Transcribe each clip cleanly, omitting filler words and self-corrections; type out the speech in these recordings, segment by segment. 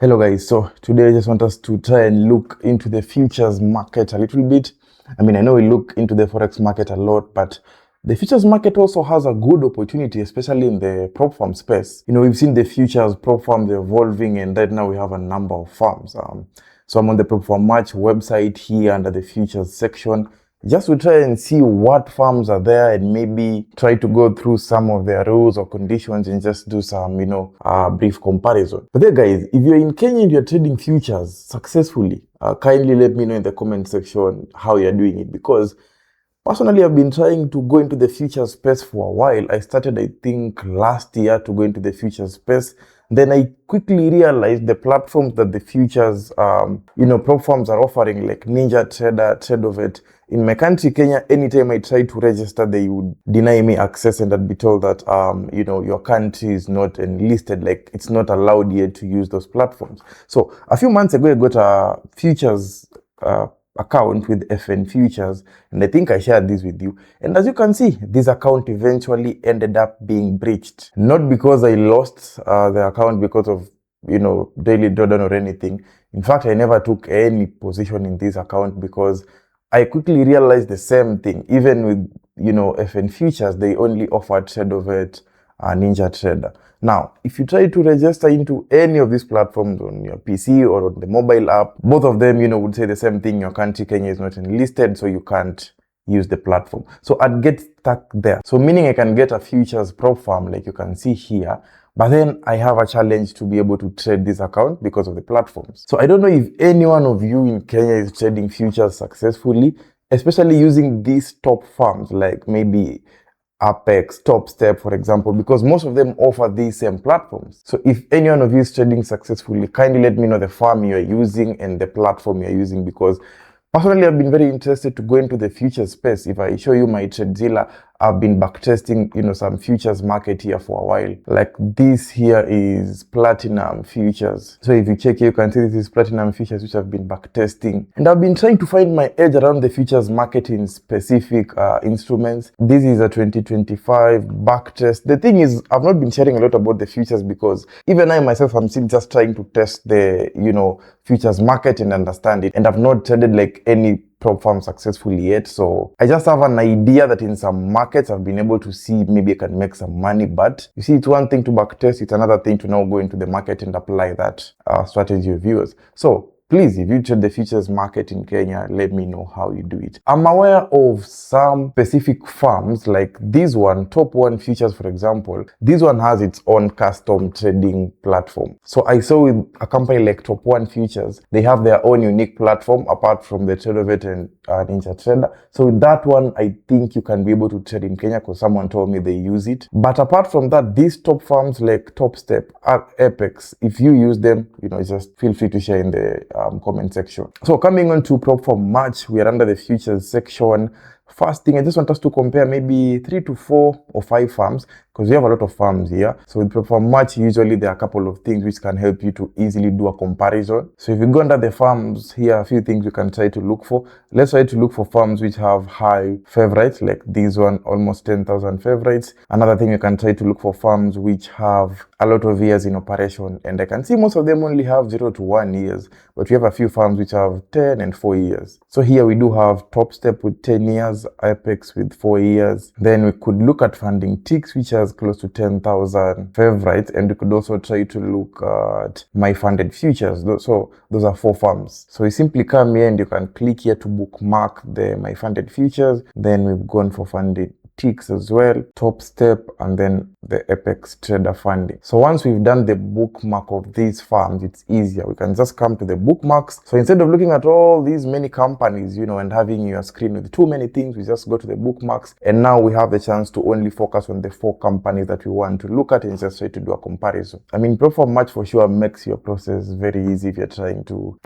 Hello guys, so today I just want us to try and look into the futures market a little bit. I know we look into the forex market a lot, but the futures market also has a good opportunity, especially in the prop firm space. We've seen the futures prop firms evolving, and right now we have a number of firms. So I'm on the Propfirm Match website here under the futures section, just to try and see what firms are there and maybe try to go through some of their rules or conditions and just do some, brief comparison. But there guys, if you're in Kenya and you're trading futures successfully, kindly let me know in the comment section how you're doing it, because personally, I've been trying to go into the futures space for a while. I started, I think, last year to go into the futures space. Then I quickly realized the platforms that the futures, prop firms are offering, like Ninja Trader, Tradeovet. In my country, Kenya, anytime I try to register, they would deny me access, and I'd be told that, your country is not enlisted, like it's not allowed yet to use those platforms. So a few months ago, I got a futures account with FN Futures, and I think I shared this with you. And as you can see, this account eventually ended up being breached. Not because I lost the account because of, daily drawdown or anything. In fact, I never took any position in this account because I quickly realized the same thing. Even with, FN Futures, they only offered Tradeovet, Ninja Trader. Now, if you try to register into any of these platforms on your PC or on the mobile app, both of them, would say the same thing. Your country, Kenya, is not enlisted, so you can't use the platform. So I'd get stuck there. So meaning I can get a futures prop firm like you can see here, but then I have a challenge to be able to trade this account because of the platforms. So I don't know if any one of you in Kenya is trading futures successfully, especially using these top firms like maybe Apex, Top Step, for example, because most of them offer these same platforms. So if any one of you is trading successfully, kindly let me know the firm you're using and the platform you're using, because personally, I've been very interested to go into the futures space. If I show you my TradeZilla, I've been backtesting, some futures market here for a while. Like this here is Platinum Futures. So if you check here, you can see this is Platinum Futures, which I've been backtesting. And I've been trying to find my edge around the futures market in specific instruments. This is a 2025 backtest. The thing is, I've not been sharing a lot about the futures because even I myself, I'm still just trying to test the, futures market and understand it. And I've not traded like any prop firm successfully yet. So I just have an idea that in some markets I've been able to see maybe I can make some money. But you see, it's one thing to backtest, it's another thing to now go into the market and apply that strategy of yours. So please, if you trade the futures market in Kenya, let me know how you do it. I'm aware of some specific firms like this one, Top One Futures, for example. This one has its own custom trading platform. So I saw with a company like Top One Futures, they have their own unique platform apart from the Tradeovet and Ninja Trader. So with that one, I think you can be able to trade in Kenya because someone told me they use it. But apart from that, these top firms like Top Step, Apex, if you use them, just feel free to share in the comment section. So coming on to Propfirm Match, we are under the futures section. First thing, I just want us to compare maybe 3 to 4 or 5 firms because we have a lot of firms here. So with Propfirm Match, usually there are a couple of things which can help you to easily do a comparison. So if you go under the firms here, a few things you can try to look for. Let's try to look for firms which have high favorites, like this one, almost 10,000 favorites. Another thing, you can try to look for firms which have a lot of years in operation, and I can see most of them only have 0 to 1 years, but we have a few firms which have 10 and 4 years. So here we do have Top Step with 10 years, Apex with 4 years. Then we could look at Funding Ticks, which has close to 10,000 favorites, and we could also try to look at My Funded Futures. So those are 4 firms. So you simply come here and you can click here to bookmark the My Funded Futures. Then we've gone for Funded Ticks as well, Top Step, and then the Apex Trader Funding. So once we've done the bookmark of these firms, it's easier. We can just come to the bookmarks. So instead of looking at all these many companies, and having your screen with too many things, we just go to the bookmarks. And now we have the chance to only focus on the 4 companies that we want to look at and just try to do a comparison. Propfirm Match for sure makes your process very easy if you're trying to,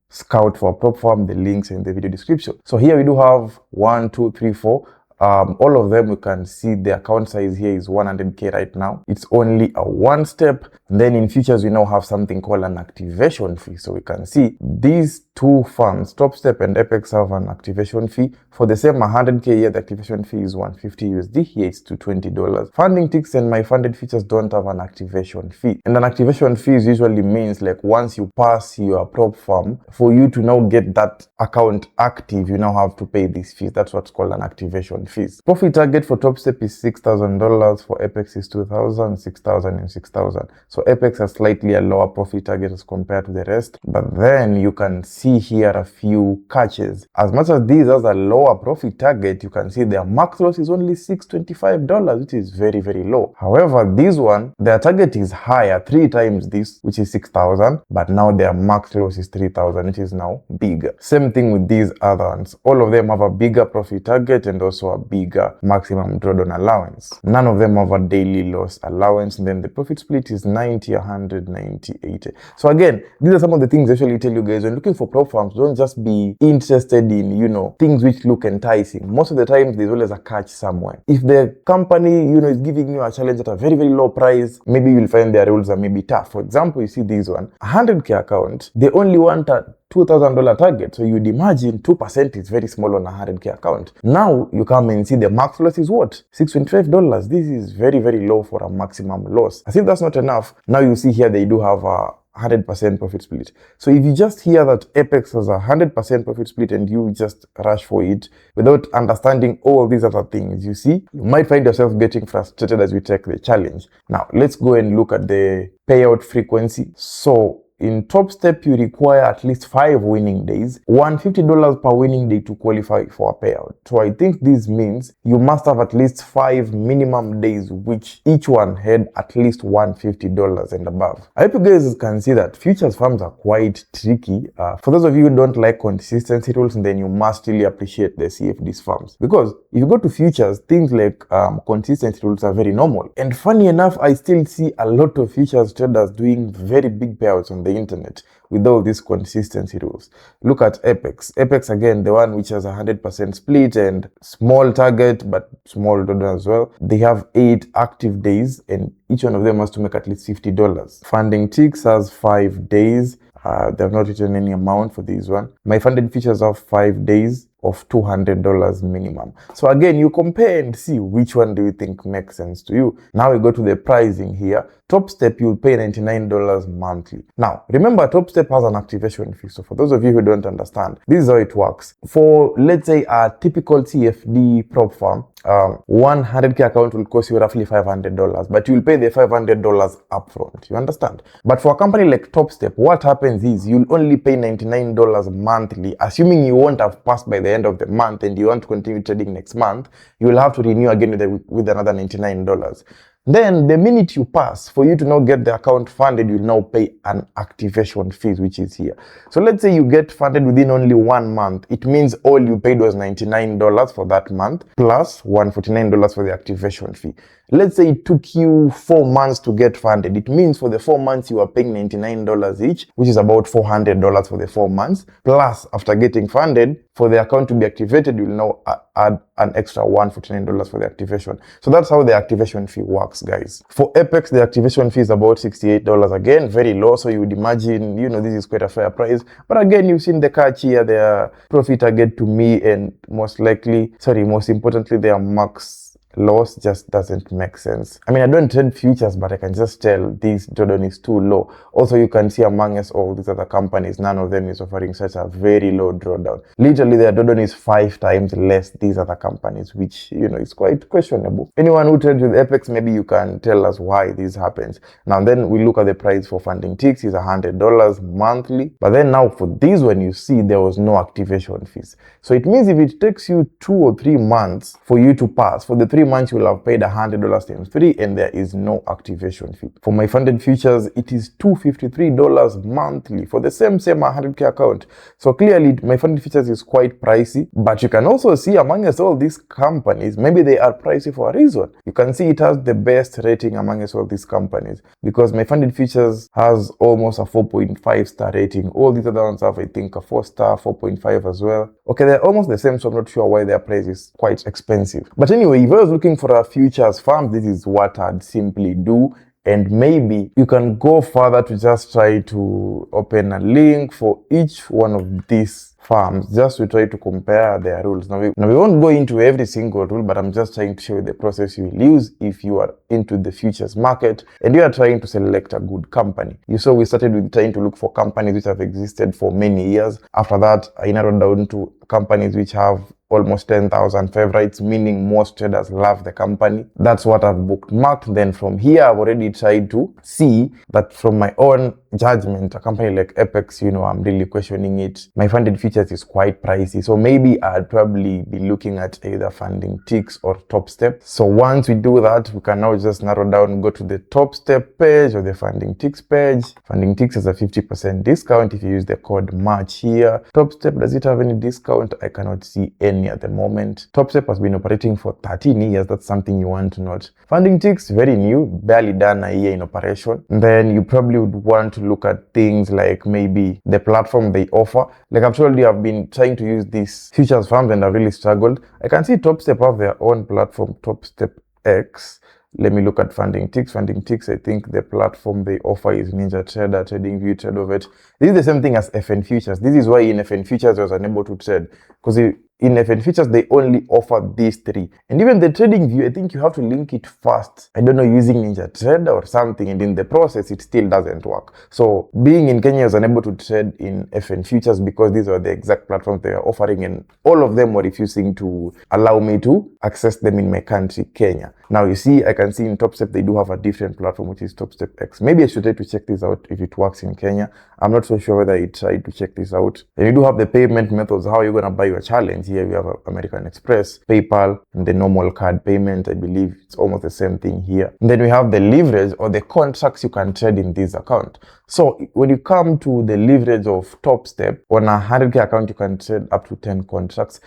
scout for a prop firm. The links in the video description. So here we do have 1, 2, 3, 4. All of them, we can see the account size here is 100k right now. It's only a 1 step. And then in futures, we now have something called an activation fee. So we can see these two funds, Topstep and Apex, have an activation fee. For the same 100k here, the activation fee is 150 USD. Here it's to $20. Funding ticks and my funded features don't have an activation fee. And an activation fee usually means like once you pass your Propfirm, for you to now get that account active, you now have to pay these fees. That's what's called an activation fees. Profit target for Topstep is $6,000. For Apex is $2,000, $6,000 and $6,000. So Apex has slightly a lower profit target as compared to the rest. But then you can see here a few catches. As much as these has a lower profit target, you can see their max loss is only $625, which is very, very low. However, this one, their target is higher, 3 times this, which is 6,000, but now their max loss is 3,000, which is now bigger. Same thing with these other ones. All of them have a bigger profit target and also a bigger maximum drawdown allowance. None of them have a daily loss allowance, and then the profit split is 90, 100, 90, 80. So again, these are some of the things I usually tell you guys when looking for Propfirms. Don't just be interested in, things which look enticing. Most of the time, there's always a catch somewhere. If the company, is giving you a challenge at a very, very low price, maybe you'll find their rules are maybe tough. For example, you see this one, 100k account, they only want a $2,000 target. So you'd imagine 2% is very small on a 100k account. Now you come and see the max loss is what? $625. This is very, very low for a maximum loss. As if that's not enough, now you see here they do have a 100% profit split. So if you just hear that Apex has a 100% profit split and you just rush for it without understanding all these other things, you see, you might find yourself getting frustrated as you take the challenge. Now let's go and look at the payout frequency. So in Topstep, you require at least 5 winning days, $150 per winning day to qualify for a payout. So I think this means you must have at least 5 minimum days, which each one had at least $150 and above. I hope you guys can see that futures firms are quite tricky. For those of you who don't like consistency rules, then you must really appreciate the CFDs firms. Because if you go to futures, things like consistency rules are very normal. And funny enough, I still see a lot of futures traders doing very big payouts on the internet with all these consistency rules. Look at Apex. Apex, again, the one which has a 100% split and small target, but small drawdown as well. They have 8 active days and each one of them has to make at least $50. Funding ticks has 5 days. They have not written any amount for this one. My funded features have 5 days of $200 minimum. So again, you compare and see which one do you think makes sense to you. Now we go to the pricing here. Topstep, you'll pay $99 monthly. Now, remember, Topstep has an activation fee. So for those of you who don't understand, this is how it works. For, let's say, a typical CFD Propfirm, 100k account will cost you roughly $500, but you'll pay the $500 upfront. You understand? But for a company like Topstep, what happens is you'll only pay $99 monthly, assuming you won't have passed by the end of the month and you want to continue trading next month. You will have to renew again with another $99. Then the minute you pass, for you to now get the account funded, you'll now pay an activation fee, which is here. So let's say you get funded within only 1 month. It means all you paid was $99 for that month, plus $149 for the activation fee. Let's say it took you 4 months to get funded. It means for the 4 months you are paying $99 each, which is about $400 for the 4 months. Plus, after getting funded, for the account to be activated, you'll now add an extra $149 for the activation. So that's how the activation fee works, guys. For Apex, the activation fee is about $68. Again, very low. So you would imagine, this is quite a fair price. But again, you've seen the catch here, their profit target to me, and most importantly, their max loss just doesn't make sense. I mean, I don't trade futures, but I can just tell this drawdown is too low. Also, you can see among us all these other companies, none of them is offering such a very low drawdown. Literally, their drawdown is 5 times less these other companies, which, is quite questionable. Anyone who trades with Apex, maybe you can tell us why this happens. Now, then we look at the price for funding ticks is $100 monthly. But then now for this one, you see there was no activation fees. So it means if it takes you 2 or 3 months for you to pass, for the 3 months you will have paid $100 times 3 and there is no activation fee. For my funded futures, it is $253 monthly for the same 100k account. So clearly my funded futures is quite pricey, but you can also see amongst all these companies, maybe they are pricey for a reason. You can see it has the best rating amongst all these companies because my funded futures has almost a 4.5 star rating. All these other ones have, I think, a 4 star, 4.5 as well. Okay, they're almost the same, so I'm not sure why their price is quite expensive. But anyway, if I was looking for a futures farm, this is what I'd simply do. and maybe you can go further to just try to open a link for each one of these firms just to try to compare their rules. Now we won't go into every single rule, but I'm just trying to show you the process you will use if you are into the futures market and you are trying to select a good company. You saw we started with trying to look for companies which have existed for many years. After that, I narrowed down to companies which have almost 10,000 favorites, meaning most traders love the company. That's what I've bookmarked. Then from here, I've already tried to see that from my own judgment, a company like Apex, I'm really questioning it. My funded futures is quite pricey. So maybe I'd probably be looking at either Funding Ticks or Top Step. So once we do that, we can now just narrow down and go to the Top Step page or the Funding Ticks page. Funding Ticks has a 50% discount if you use the code MARCH here. Top Step, does it have any discount? I cannot see any at the moment. Top Step has been operating for 13 years. That's something you want to note. Funding Ticks, very new, barely done a year in operation. Then you probably would want to look at things like maybe the platform they offer. Like I've told you, I've been trying to use these futures firms and I've really struggled. I can see Top Step have their own platform, Top Step X. Let me look at Funding Ticks. Funding Ticks, I think the platform they offer is NinjaTrader, TradingView, TradeOvet. This is the same thing as FN Futures. This is why in FN Futures I was unable to trade, because in FN Futures they only offer these three. And even the TradingView, I think you have to link it first. I don't know, using NinjaTrader or something, and in the process it still doesn't work. So being in Kenya, I was unable to trade in FN Futures because these are the exact platforms they are offering, and all of them were refusing to allow me to access them in my country, Kenya. Now you see, I can see in Top Step they do have a different platform, which is Top Step X. Maybe I should try to check this out if it works in Kenya. I'm not so sure whether I tried to check this out. Then you do have the payment methods, how you're going to buy your challenge. Here we have American Express, PayPal, and the normal card payment. I believe it's almost the same thing here. And then we have the leverage or the contracts you can trade in this account. So when you come to the leverage of Top Step, on a 100K account, you can trade up to 10 contracts.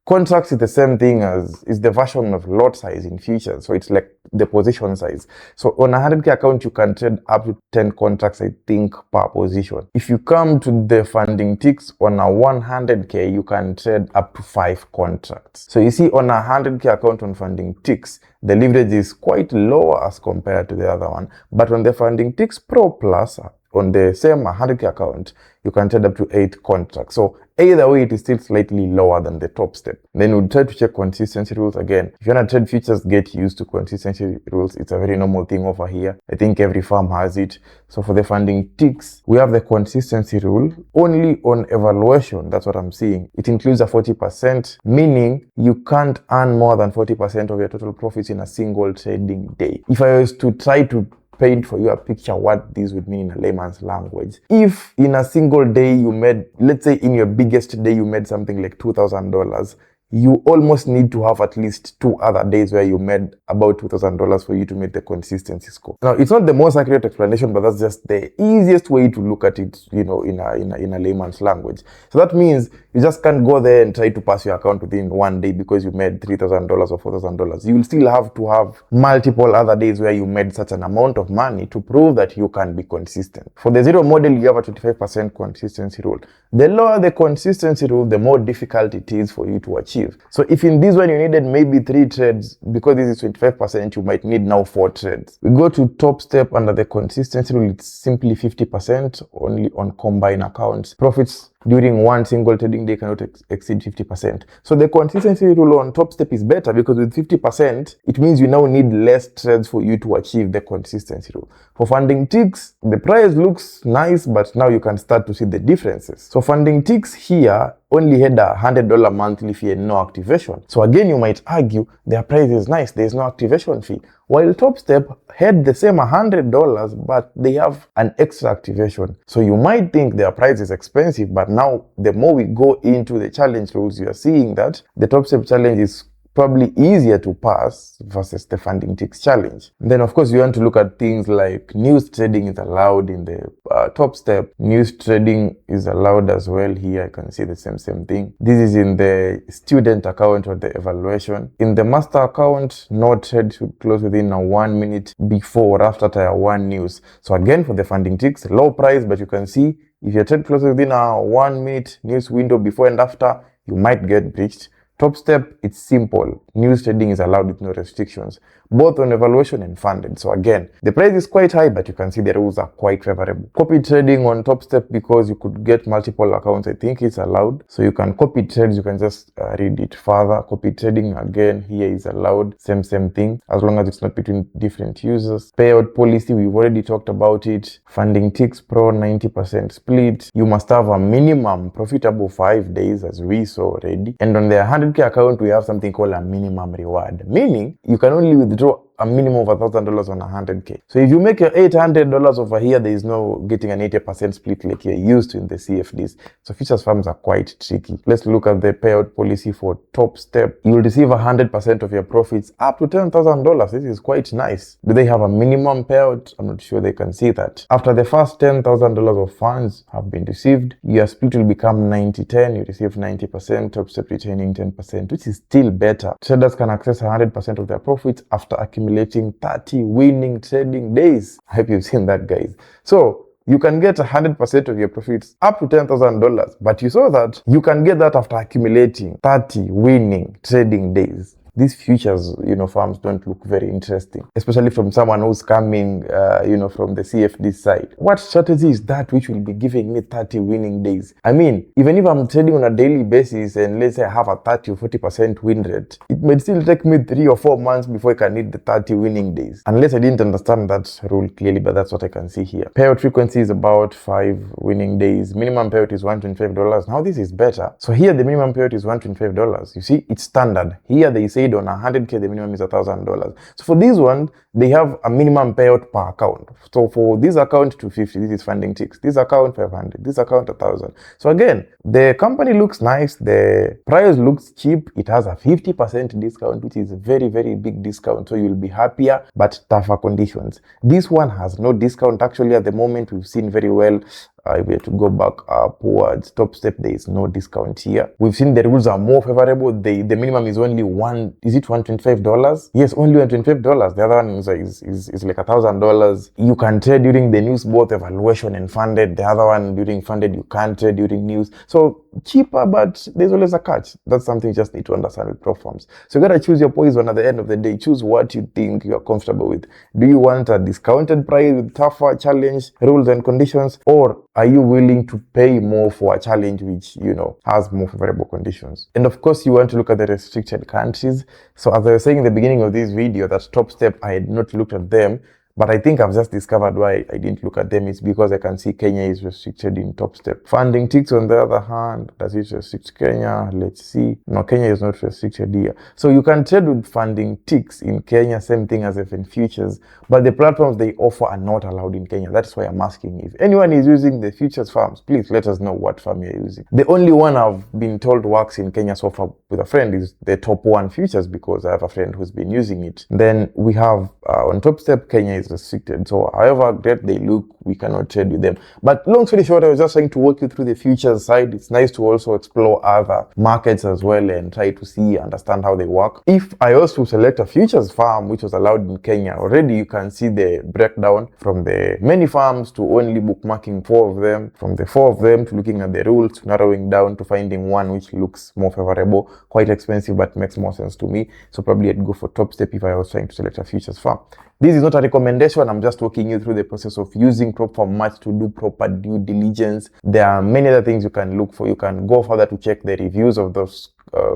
Contracts is the same thing as, is the version of lot size in futures. So it's like the position size. So on a 100K account, you can trade up to 10 contracts, I think, per position. If you come to the Funding Ticks, on a 100K, you can trade up to 5 contracts. So you see, on a 100K account on Funding Ticks, the leverage is quite lower as compared to the other one. But on the Funding Ticks Pro Plus, on the same 100K account, you can trade up to 8 contracts. So either way, it is still slightly lower than the Top Step. Then we'll try to check consistency rules again. If you want to trade futures, get used to consistency rules. It's a very normal thing over here. I think every firm has it. So for the Funding Ticks, we have the consistency rule only on evaluation. That's what I'm seeing. It includes a 40%, meaning you can't earn more than 40% of your total profits in a single trading day. If I was to try to paint for you a picture what this would mean in a layman's language. If in a single day you made, let's say in your biggest day you made something like $2,000, you almost need to have at least 2 other days where you made about $2,000 for you to make the consistency score. Now, it's not the most accurate explanation, but that's just the easiest way to look at it, in a layman's language. So that means you just can't go there and try to pass your account within one day because you made $3,000 or $4,000. You will still have to have multiple other days where you made such an amount of money to prove that you can be consistent. For the zero model, you have a 25% consistency rule. The lower the consistency rule, the more difficult it is for you to achieve. So if in this one you needed maybe 3 trades, because this is 25%, you might need now 4 trades. We go to Top Step under the consistency rule, it's simply 50% only on combined accounts. Profits during one single trading day cannot exceed 50%. So the consistency rule on Top Step is better because with 50%, it means you now need less trades for you to achieve the consistency rule. For Funding Ticks, the price looks nice, but now you can start to see the differences. So Funding Ticks here only had a $100 monthly fee and no activation. So again, you might argue their price is nice, there's no activation fee. While Top Step had the same $100, but they have an extra activation. So you might think their price is expensive, but now the more we go into the challenge rules, you are seeing that the Top Step challenge is probably easier to pass versus the Funding Ticks challenge. And then of course you want to look at things like news trading is allowed in the Top Step. News trading is allowed as well. Here I can see the same thing. This is in the student account or the evaluation. In the master account, no trade should close within 1 minute before or after tier 1 news. So again, for the Funding Ticks, low price, but you can see if your trade closes within a 1 minute news window before and after, you might get breached. Top Step, it's simple. news trading is allowed with no restrictions, both on evaluation and funded. So again, the price is quite high, but you can see the rules are quite favorable. Copy trading on Top Step, because you could get multiple accounts, I think it's allowed. So you can copy trades, you can just read it further. Copy trading again here is allowed, same thing, as long as it's not between different users. Payout policy, we've already talked about it. Funding ticks pro 90% split. You must have a minimum profitable 5 days, as we saw already. And on the 100k account, we have something called a minimum reward, meaning you can only withdraw a minimum of $1,000 on 100k. So if you make your $800 over here, there is no getting an 80% split like you're used to in the CFDs. So futures farms are quite tricky. Let's look at the payout policy for Top Step. You will receive 100% of your profits up to $10,000. This is quite nice. Do they have a minimum payout? I'm not sure they can see that. After the first $10,000 of funds have been received, your split will become 90-10. You receive 90%, Top Step retaining 10%, which is still better. Traders can access 100% of their profits after accumulating 30 winning trading days. I hope you've seen that, guys. So you can get 100% of your profits up to $10,000, but you saw that you can get that after accumulating 30 winning trading days. These futures, farms don't look very interesting, especially from someone who's coming, from the CFD side. What strategy is that which will be giving me 30 winning days? I mean, even if I'm trading on a daily basis and let's say I have a 30 or 40% win rate, it may still take me 3 or 4 months before I can hit the 30 winning days. Unless I didn't understand that rule clearly, but that's what I can see here. Payout frequency is about 5 winning days. Minimum payout is $125. Now this is better. So here the minimum payout is $125. You see, it's standard. Here they say on 100k the minimum is $1,000. So for this one, they have a minimum payout per account. So for this account 250, this is funding ticks. This account 500, this account 1,000. So again, the company looks nice, the price looks cheap. It has a 50% discount, which is a very big discount. So you'll be happier, but tougher conditions. This one has no discount actually at the moment. We've seen very well. If we have to go back upwards, Top Step, there is no discount here. We've seen the rules are more favorable. The minimum is only $125? Yes, only $125. The other one is like $1,000. You can trade during the news, both evaluation and funded. The other one during funded, you can't trade during news. So cheaper, but there's always a catch. That's something you just need to understand with prop firms. So you gotta choose your poison at the end of the day. Choose what you think you're comfortable with. Do you want a discounted price with tougher challenge rules and conditions, or are you willing to pay more for a challenge which, has more favorable conditions? And of course, you want to look at the restricted countries. So as I was saying in the beginning of this video, that Top Step, I had not looked at them. But I think I've just discovered why I didn't look at them. It's because I can see Kenya is restricted in Top Step. Funding ticks, on the other hand, does it restrict Kenya? Let's see. No, Kenya is not restricted here. So you can trade with funding ticks in Kenya, same thing as if in futures. But the platforms they offer are not allowed in Kenya. That's why I'm asking if anyone is using the futures farms, please let us know what farm you're using. The only one I've been told works in Kenya so far with a friend is the Top One Futures, because I have a friend who's been using it. Then we have on Top Step, Kenya is restricted. So however great they look, we cannot trade with them. But long story short, I was just trying to walk you through the futures side. It's nice to also explore other markets as well and try to understand how they work. If I was to select a futures farm which was allowed in Kenya, already you can see the breakdown from the many farms to only bookmarking 4 of them, from the 4 of them to looking at the rules, to narrowing down to finding one which looks more favorable. Quite expensive, but makes more sense to me. So probably I'd go for Top Step if I was trying to select a futures farm. This is not a recommendation. I'm just walking you through the process of using Propfirm Match to do proper due diligence. There are many other things you can look for. You can go further to check the reviews of those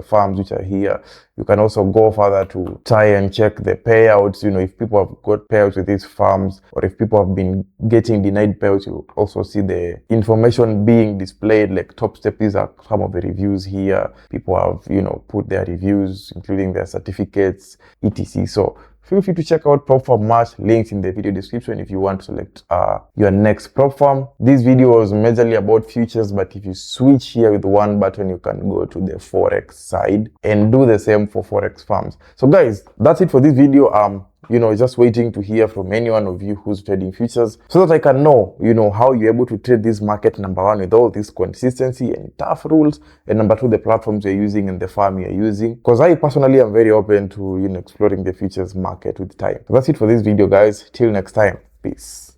farms which are here. You can also go further to try and check the payouts. If people have got payouts with these farms, or if people have been getting denied payouts, you also see the information being displayed. Like Top Step, these are some of the reviews here. People have, put their reviews, including their certificates, etc. So feel free to check out Propfirm Match, links in the video description if you want to select your next prop firm. This video was majorly about futures, but if you switch here with one button, you can go to the Forex side and do the same for Forex farms. So guys, that's it for this video. Just waiting to hear from any one of you who's trading futures, so that I can know, how you're able to trade this market, number one, with all this consistency and tough rules, and number two, the platforms you're using and the farm you're using. Because I personally am very open to, exploring the futures market with time. So that's it for this video, guys. Till next time. Peace.